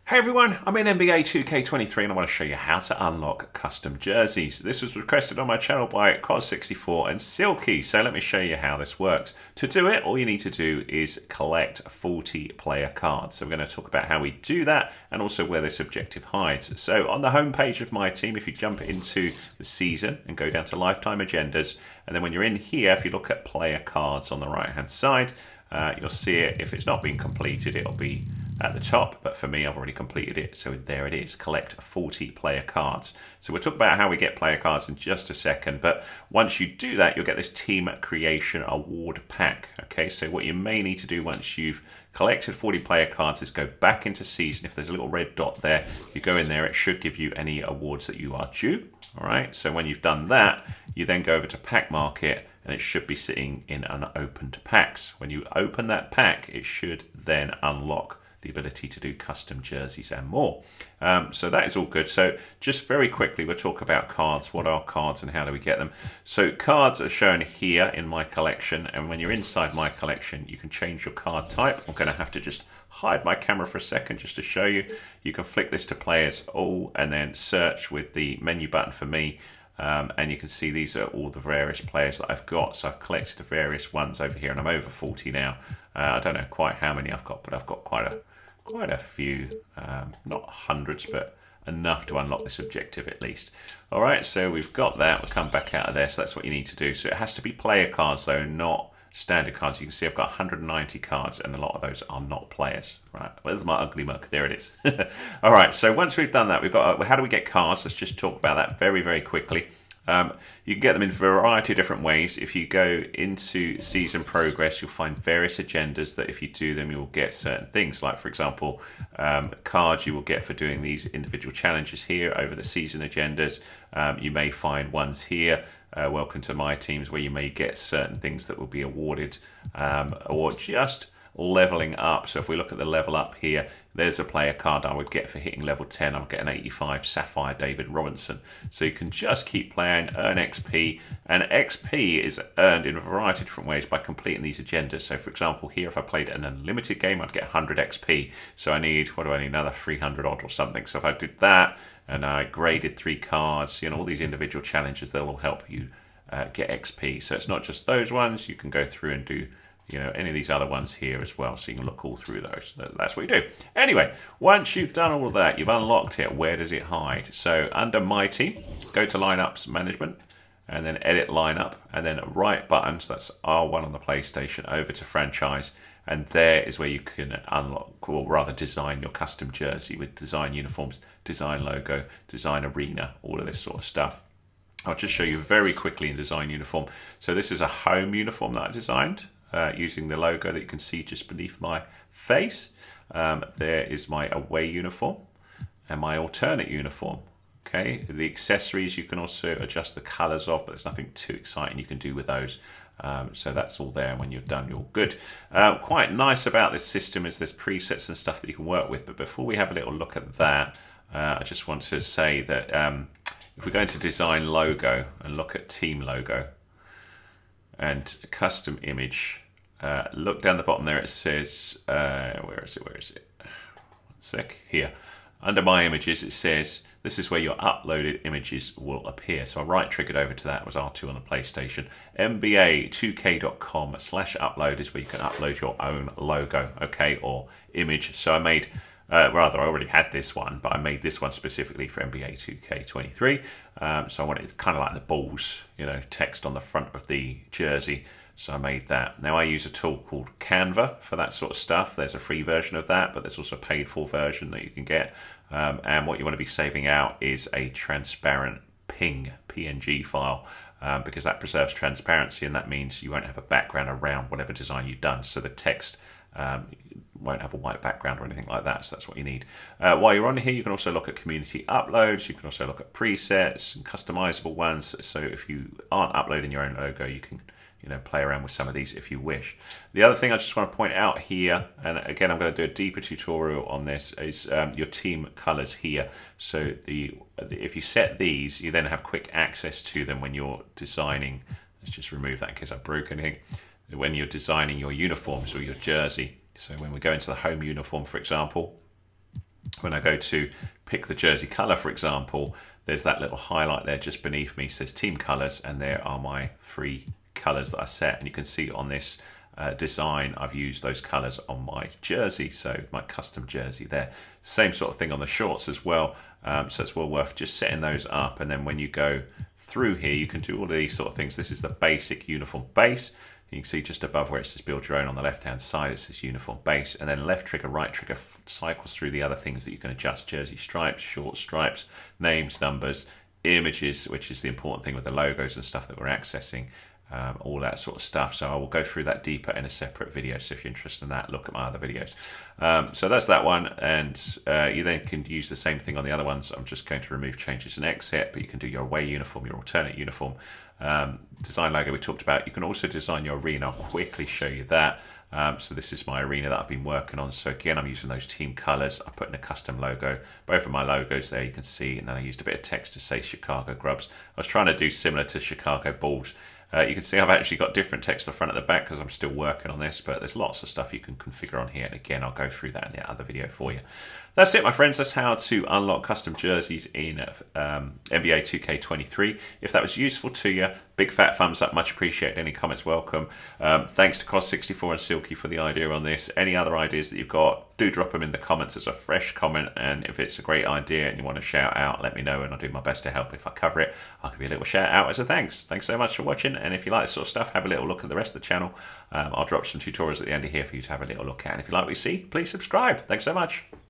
Hey everyone, I'm in NBA 2K23 and I want to show you how to unlock custom jerseys. This was requested on my channel by Koz64 and Silkyy, so let me show you how this works. To do it, all you need to do is collect 40 player cards. So we're going to talk about how we do that and also where this objective hides. So on the home page of MyTEAM, if you jump into the season and go down to lifetime agendas, and then when you're in here, if you look at player cards on the right hand side, you'll see it. If it's not been completed, it'll be at the top, but for me, I've already completed it, so there it is. Collect 40 player cards. So we'll talk about how we get player cards in just a second, but once you do that, you'll get this team creation award pack. Okay, so what you may need to do once you've collected 40 player cards is go back into season. If there's a little red dot there, you go in there, it should give you any awards that you are due. All right, so when you've done that, you then go over to pack market, and it should be sitting in unopened packs. When you open that pack, it should then unlock the ability to do custom jerseys and more. So that is all good. So just very quickly, we'll talk about cards. What are cards and how do we get them? So cards are shown here in my collection, and when you're inside my collection, you can change your card type. I'm going to have to just hide my camera for a second just to show you. You can flick this to players all and then search with the menu button for me. And you can see these are all the various players that I've got. So I've collected the various ones over here, and I'm over 40 now. I don't know quite how many I've got, but I've got quite a few, not hundreds, but enough to unlock this objective at least. All right, so we've got that. We'll come back out of there. So that's what you need to do. So it has to be player cards, though, not standard cards. You can see I've got 190 cards, and a lot of those are not players. Right, where's my ugly mug? There it is. All right, so once we've done that, we've got how do we get cards? Let's just talk about that very, very quickly. You can get them in a variety of different ways. If you go into season progress, you'll find various agendas that if you do them, you'll get certain things. Like, for example, cards you will get for doing these individual challenges here over the season agendas. You may find ones here, welcome to my teams, where you may get certain things that will be awarded or just leveling up. So if we look at the level up here, there's a player card I would get for hitting level 10. I'll get an 85 Sapphire David Robinson. So you can just keep playing, earn XP, and XP is earned in a variety of different ways by completing these agendas. So for example, here if I played an unlimited game, I'd get 100 XP. So I need, what do I need, another 300 odd or something. So if I did that and I graded 3 cards, you know, all these individual challenges, they'll all help you get XP. So it's not just those ones, you can go through and do, you know, any of these other ones here as well, so you can look all through those. That's what you do. Anyway, once you've done all of that, you've unlocked it, where does it hide? So under MyTEAM, go to Lineups Management, and then Edit Lineup, and then right buttons, that's R1 on the PlayStation, over to Franchise, and there is where you can unlock, or rather design your custom jersey with design uniforms, design logo, design arena, all of this sort of stuff. I'll just show you very quickly in design uniform. So this is a home uniform that I designed. Using the logo that you can see just beneath my face. There is my away uniform and my alternate uniform. Okay, the accessories you can also adjust the colors of, but there's nothing too exciting you can do with those. So that's all there, and when you're done, you're good. Quite nice about this system is there's presets and stuff that you can work with, but before we have a little look at that, I just want to say that if we go into design logo and look at team logo, and a custom image, look down the bottom there, it says, where is it? One sec, here. Under my images, it says, this is where your uploaded images will appear. So I right triggered over to that, it was R2 on the PlayStation. NBA2k.com/upload is where you can upload your own logo, okay, or image. So I made, rather, I already had this one, but I made this one specifically for NBA 2K23. So I wanted kind of like the balls, you know, text on the front of the jersey. So I made that. Now I use a tool called Canva for that sort of stuff. There's a free version of that, but there's also a paid for version that you can get. And what you want to be saving out is a transparent PNG file, because that preserves transparency, and that means you won't have a background around whatever design you've done. So the text won't have a white background or anything like that, so that's what you need. While you're on here, you can also look at community uploads, you can also look at presets and customizable ones, so if you aren't uploading your own logo, you can, you know, play around with some of these if you wish. The other thing I just want to point out here, and again I'm going to do a deeper tutorial on this, is your team colors here. So if you set these, you then have quick access to them when you're designing. Let's just remove that in case I broke anything. When you're designing your uniforms or your jersey. So when we go into the home uniform, for example, when I go to pick the jersey color, for example, there's that little highlight there just beneath me, says team colors, and there are my 3 colors that I set. And you can see on this design, I've used those colors on my jersey, so my custom jersey there. Same sort of thing on the shorts as well. So it's well worth just setting those up. And then when you go through here, you can do all of these sort of things. This is the basic uniform base. You can see just above where it says build your own on the left hand side, it says uniform base, and then left trigger, right trigger cycles through the other things that you can adjust: jersey stripes, short stripes, names, numbers, images, which is the important thing with the logos and stuff that we're accessing, all that sort of stuff. So I will go through that deeper in a separate video. So if you're interested in that, look at my other videos. So that's that one, and you then can use the same thing on the other ones. I'm just going to remove changes and exit, but you can do your away uniform, your alternate uniform. Design logo we talked about. You can also design your arena. I'll quickly show you that. So this is my arena that I've been working on. So again, I'm using those team colors. I put in a custom logo, both of my logos there you can see, and then I used a bit of text to say Chicago Grubs. I was trying to do similar to Chicago Bulls. You can see I've actually got different text the front and the back because I'm still working on this, but there's lots of stuff you can configure on here, and again I'll go through that in the other video for you. That's it, my friends. That's how to unlock custom jerseys in NBA 2K23. If that was useful to you, big fat thumbs up, much appreciated. Any comments welcome. Thanks to Koz64 and Silkyy for the idea on this. Any other ideas that you've got, do drop them in the comments as a fresh comment, and if it's a great idea and you want to shout out, let me know and I'll do my best to help. If I cover it, I'll give you a little shout out as a thanks. Thanks so much for watching, and if you like this sort of stuff, have a little look at the rest of the channel. I'll drop some tutorials at the end of here for you to have a little look at, and if you like what you see, please subscribe. Thanks so much.